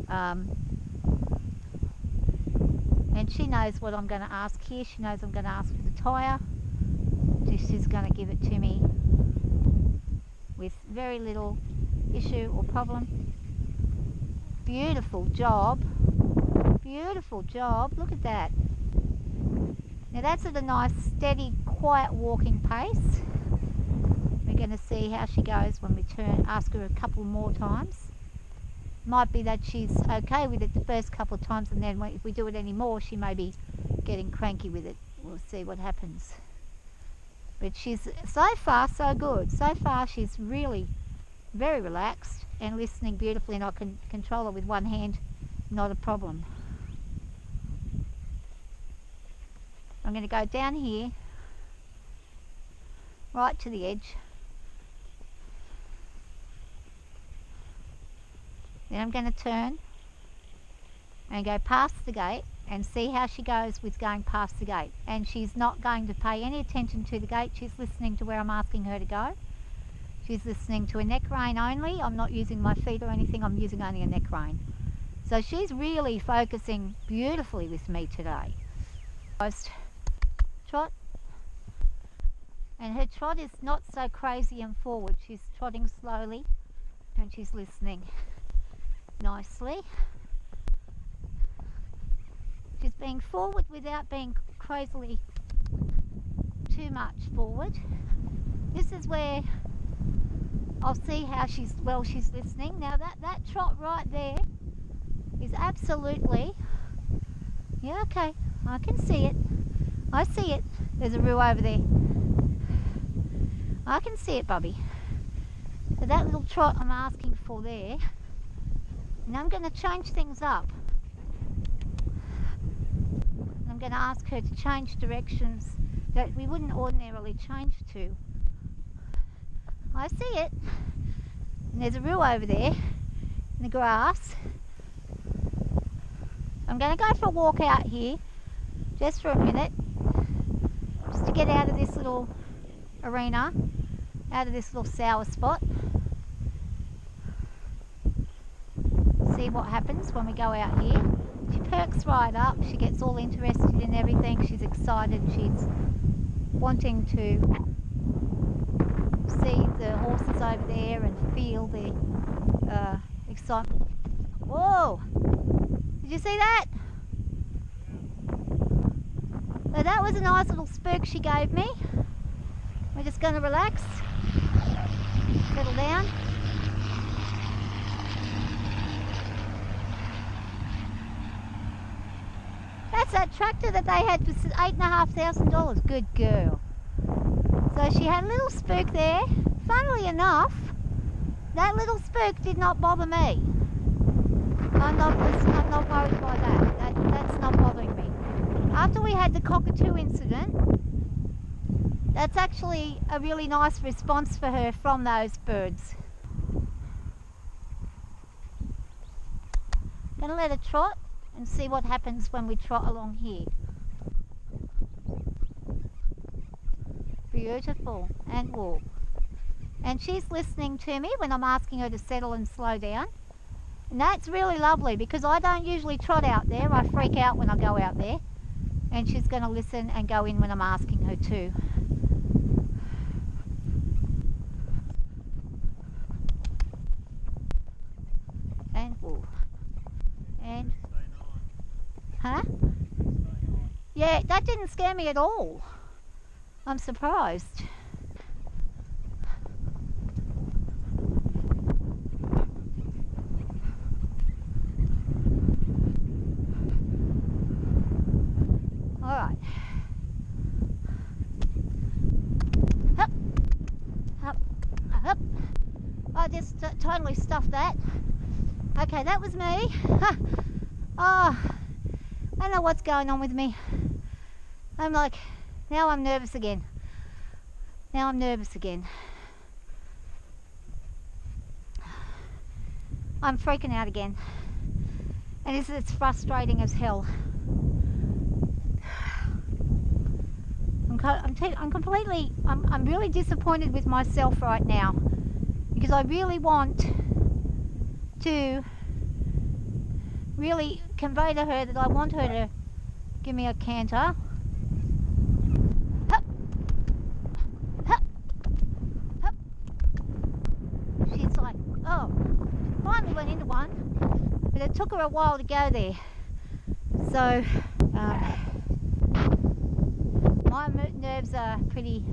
And she knows what I'm going to ask here. She knows I'm going to ask for the tyre. She's going to give it to me with very little issue or problem. Beautiful job. Beautiful job. Look at that. Now that's at a nice, steady, quiet walking pace. We're going to see how she goes when we ask her a couple more times. Might be that she's okay with it the first couple of times, and then if we do it any more, she may be getting cranky with it. We'll see what happens. But she's, so far, so good. So far, she's really very relaxed and listening beautifully, and I can control her with one hand, not a problem. I'm going to go down here, right to the edge. Then I'm going to turn and go past the gate and see how she goes with going past the gate. And she's not going to pay any attention to the gate. She's listening to where I'm asking her to go. She's listening to a neck rein only. I'm not using my feet or anything. I'm using only a neck rein. So she's really focusing beautifully with me today. Trot. And her trot is not so crazy and forward. She's trotting slowly and she's listening nicely. She's being forward without being crazily too much forward. This is where I'll see how she's listening. Now that trot right there is absolutely, yeah, okay, I can see it. I see it. There's a roo over there. I can see it, Bubby. So that little trot I'm asking for there. Now I'm going to change things up. I'm going to ask her to change directions that we wouldn't ordinarily change to. I see it. And there's a roo over there in the grass. I'm going to go for a walk out here just for a minute, just to get out of this little arena, out of this little sour spot. See what happens when we go out here. She perks right up, she gets all interested in everything, she's excited, she's wanting to see the horses over there and feel the excitement. Whoa! Did you see that? So that was a nice little spook she gave me. We're just going to relax, settle down. That's that tractor that they had for $8,500. Good girl. So she had a little spook there. Funnily enough, that little spook did not bother me. I'm not worried by that. That's not bothering me. After we had the cockatoo incident, that's actually a really nice response for her from those birds. Gonna let her trot and see what happens when we trot along here. Beautiful. And walk. And she's listening to me when I'm asking her to settle and slow down. And that's really lovely because I don't usually trot out there. I freak out when I go out there. And she's going to listen and go in when I'm asking her to. And walk. And... Huh? Yeah, that didn't scare me at all. I'm surprised. Alright. Up. Up. Up. I just totally stuffed that. Okay, that was me. Oh, I don't know what's going on with me. I'm like, now I'm nervous again. Now I'm nervous again. I'm freaking out again. And it's frustrating as hell. I'm really disappointed with myself right now because I really want to really convey to her that I want her to give me a canter. Hup. Hup. Hup. She's like, oh, finally went into one, but it took her a while to go there. So my nerves are pretty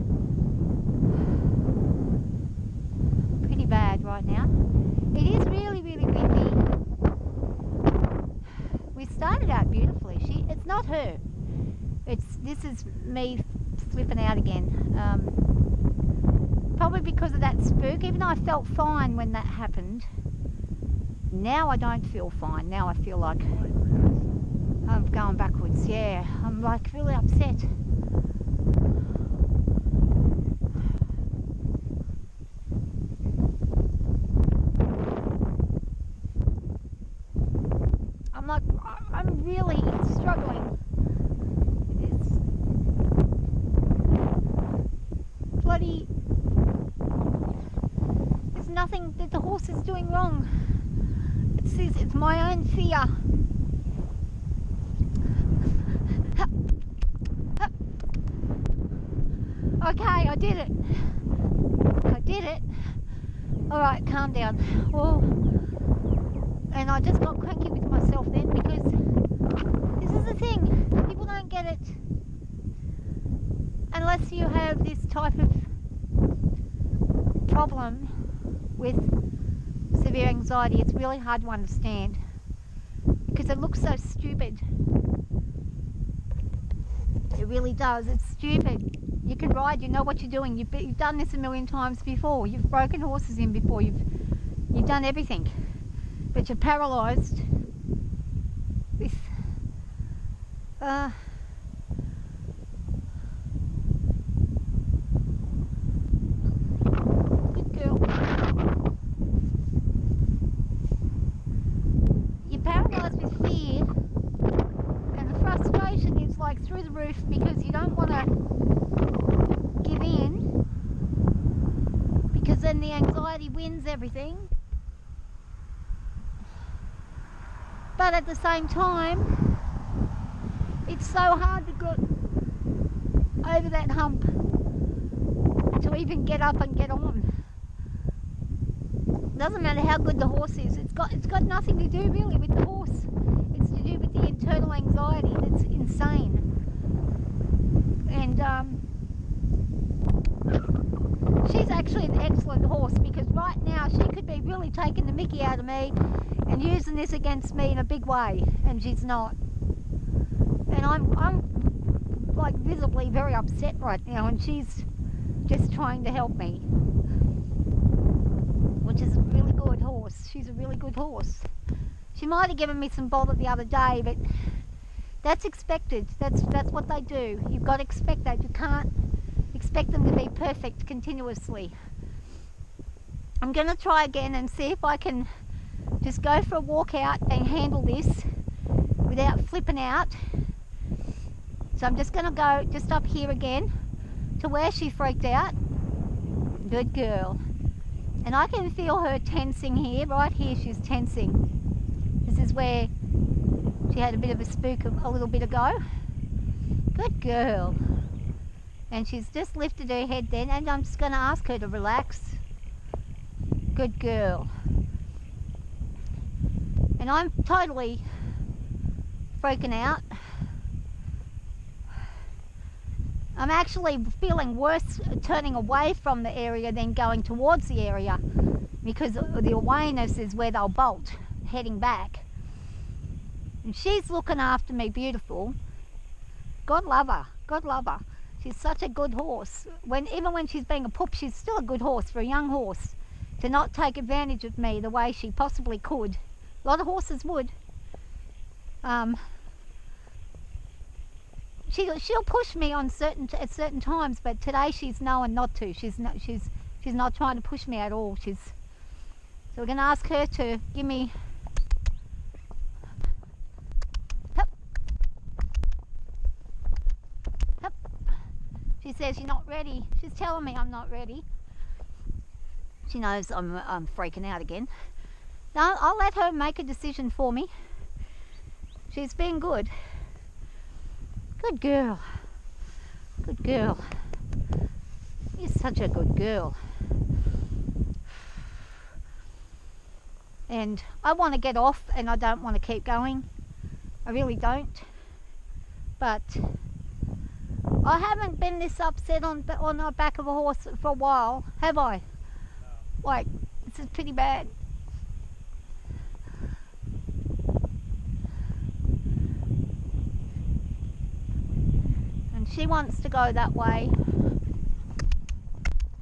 bad right now. It is really windy. We started out beautifully. It's not her. This is me slipping out again. Probably because of that spook. Even though I felt fine when that happened, now I don't feel fine. Now I feel like I'm going backwards. Yeah, I'm like really upset. I'm really struggling. It's bloody... There's nothing that the horse is doing wrong. It's my own fear. Okay, I did it. Alright, calm down. Whoa. And I just got cranky with myself then, because this is the thing. People don't get it unless you have this type of problem with severe anxiety. It's really hard to understand because it looks so stupid. It really does. It's stupid. You can ride, you know what you're doing. You've done this a million times before. You've broken horses in before. You've done everything. But you're paralysed with good girl. You're paralysed with fear, and the frustration is like through the roof because you don't want to give in, because then the anxiety wins everything. But at the same time, it's so hard to get over that hump to even get up and get on. Doesn't matter how good the horse is. It's got nothing to do really with the horse. It's to do with the internal anxiety that's insane. And she's actually an excellent horse, because right now she could be really taking the mickey out of me and using this against me in a big way, and she's not. And I'm like visibly very upset right now, and she's just trying to help me, which is a really good horse. She's a really good horse. She might have given me some bother the other day, but that's expected. That's what they do. You've got to expect that. You can't expect them to be perfect continuously. I'm going to try again and see if I can just go for a walk out and handle this without flipping out. So I'm just going to go just up here again to where she freaked out. Good girl. And I can feel her tensing here. Right here she's tensing. This is where she had a bit of a spook a little bit ago. Good girl. And she's just lifted her head then, and I'm just going to ask her to relax. Good girl. And I'm totally freaking out. I'm actually feeling worse turning away from the area than going towards the area, because the awareness is where they'll bolt, heading back. And she's looking after me beautiful. God love her. God love her. She's such a good horse. Even when she's being a pup, she's still a good horse for a young horse to not take advantage of me the way she possibly could. A lot of horses would. She'll push me on at certain times, but today she's knowing not to. She's not trying to push me at all. So we're going to ask her to give me. Hup. Hup. She says you're not ready. She's telling me I'm not ready. She knows I'm freaking out again. No, I'll let her make a decision for me. She's been good. Good girl. Good girl. You're such a good girl. And I want to get off, and I don't want to keep going. I really don't. But I haven't been this upset on the back of a horse for a while, have I? No. Like, this is pretty bad. And she wants to go that way.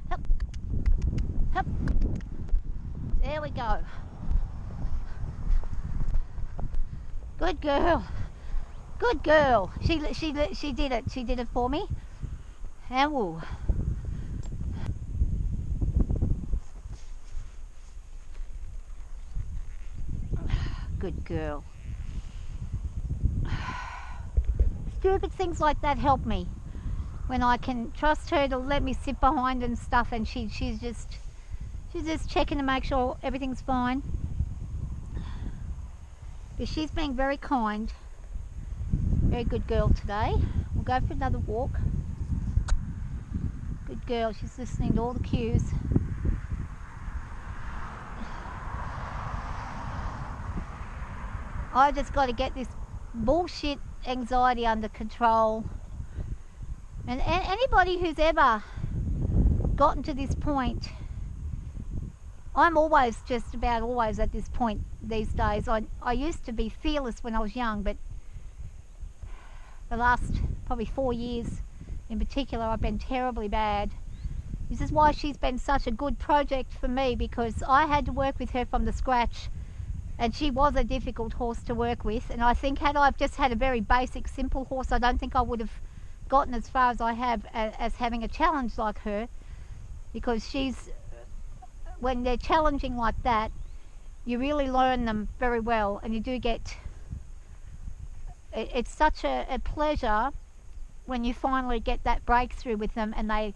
Hup. Hup. There we go. Good girl. Good girl. She did it. She did it for me. Ow. Good girl. Stupid things like that help me. When I can trust her to let me sit behind and stuff, and she's just checking to make sure everything's fine. But she's being very kind. Very good girl today. We'll go for another walk. Good girl. She's listening to all the cues. I just got to get this bullshit anxiety under control. And anybody who's ever gotten to this point, I'm always just about always at this point these days. I used to be fearless when I was young, but the last probably 4 years in particular I've been terribly bad. This is why she's been such a good project for me, because I had to work with her from the scratch, and she was a difficult horse to work with. And I think had I just had a very basic simple horse, I don't think I would have gotten as far as I have as having a challenge like her, because when they're challenging like that, you really learn them very well, and you do get, it's such a pleasure when you finally get that breakthrough with them and they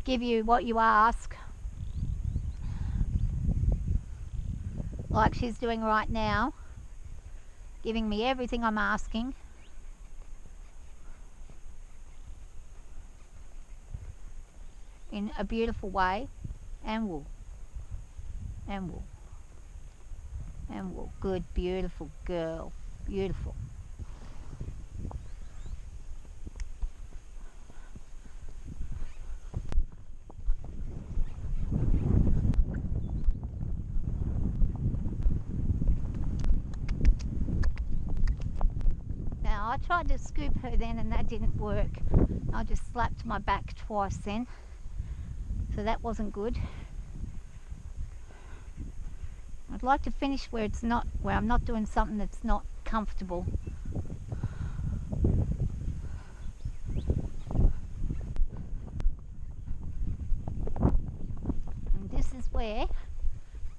give you what you ask, like she's doing right now, giving me everything I'm asking. In a beautiful way. And wool. And wool. And wool. Good, beautiful girl. Beautiful. Now I tried to scoop her then and that didn't work. I just slapped my back twice then. So that wasn't good. I'd like to finish where I'm not doing something that's not comfortable. And this is where,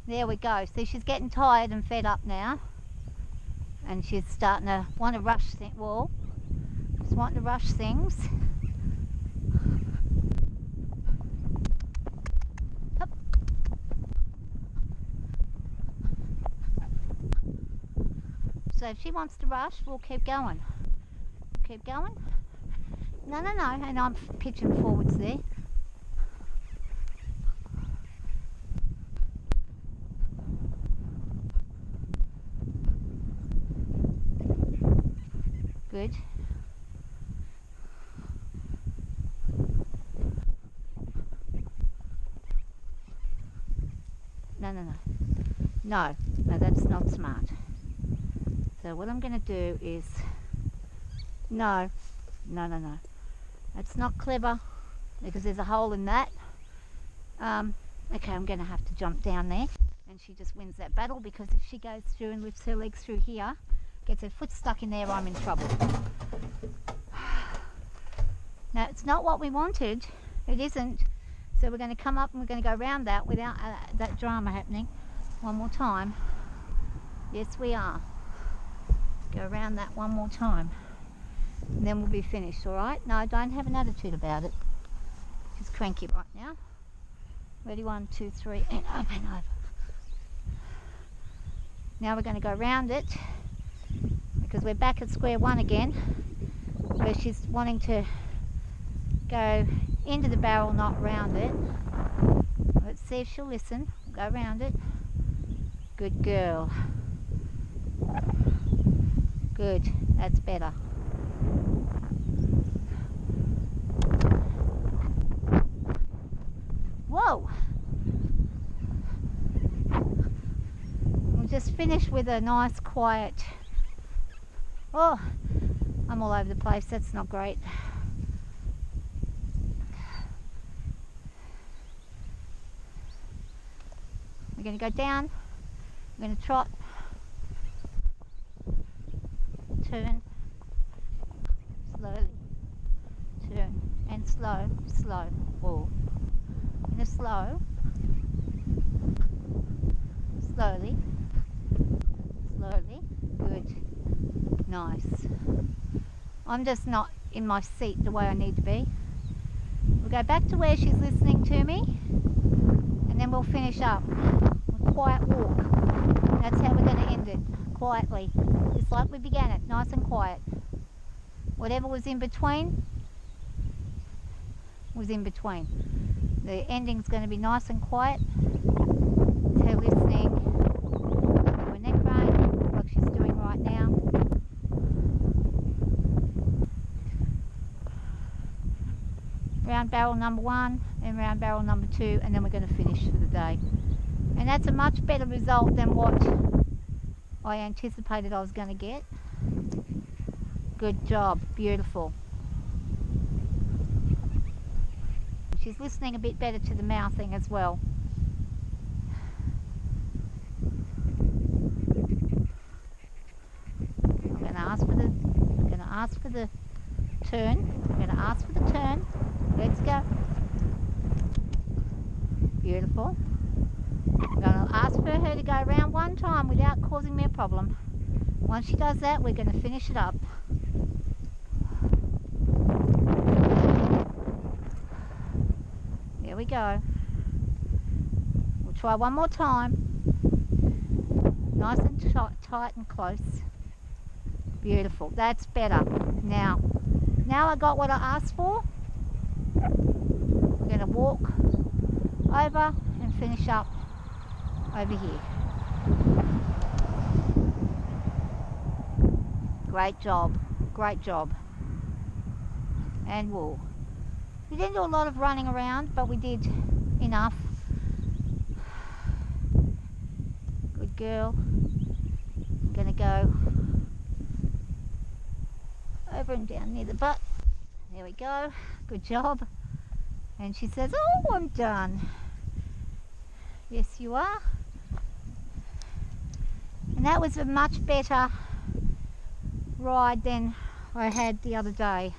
there we go. See, she's getting tired and fed up now. And she's starting to want to rush things. Well, she's wanting to rush things. So if she wants to rush, we'll keep going. Keep going. No, no, no. And I'm pitching forwards there. Good. No, no, no. No, no, that's not smart. So what I'm going to do is, no, no, no, no. That's not clever, because there's a hole in that. Okay, I'm going to have to jump down there. And she just wins that battle, because if she goes through and lifts her legs through here, gets her foot stuck in there, I'm in trouble. Now, it's not what we wanted. It isn't. So we're going to come up and we're going to go around that without that drama happening. One more time. Yes, we are. Go around that one more time. And then we'll be finished, alright? No, don't have an attitude about it. She's cranky right now. Ready? 1, 2, 3, and open over. Now we're going to go around it. because we're back at square one again, where she's wanting to go into the barrel, not round it. Let's see if she'll listen. Go round it. Good girl. Good, that's better. Whoa! We'll just finish with a nice quiet... Oh, I'm all over the place, that's not great. We're going to go down, we're going to trot, turn, slowly, turn, and slow, slow, whoa. In a slow, slowly, slowly, good, nice. I'm just not in my seat the way I need to be. We'll go back to where she's listening to me, and then we'll finish up. A quiet walk. That's how we're going to end it, quietly. Just like we began it, nice and quiet. Whatever was in between, was in between. The ending's going to be nice and quiet. It's her listening to her neck bone, like she's doing right now. Round barrel number one, then round barrel number two, and then we're going to finish for the day. And that's a much better result than what I anticipated I was going to get. Good job, beautiful. She's listening a bit better to the mouthing as well. I'm going to ask for the turn. I'm going to ask for the turn. Let's go. Beautiful. I'm going to ask for her to go around one time without causing me a problem. Once she does that, we're going to finish it up. There we go. We'll try one more time. Nice and tight and close. Beautiful. That's better. Now I got what I asked for. We're going to walk over and finish up over here. Great job. Great job. And wool. We didn't do a lot of running around, but we did enough. Good girl. I'm going to go over and down near the butt. There we go. Good job. And she says, oh, I'm done. Yes, you are. And that was a much better ride than I had the other day.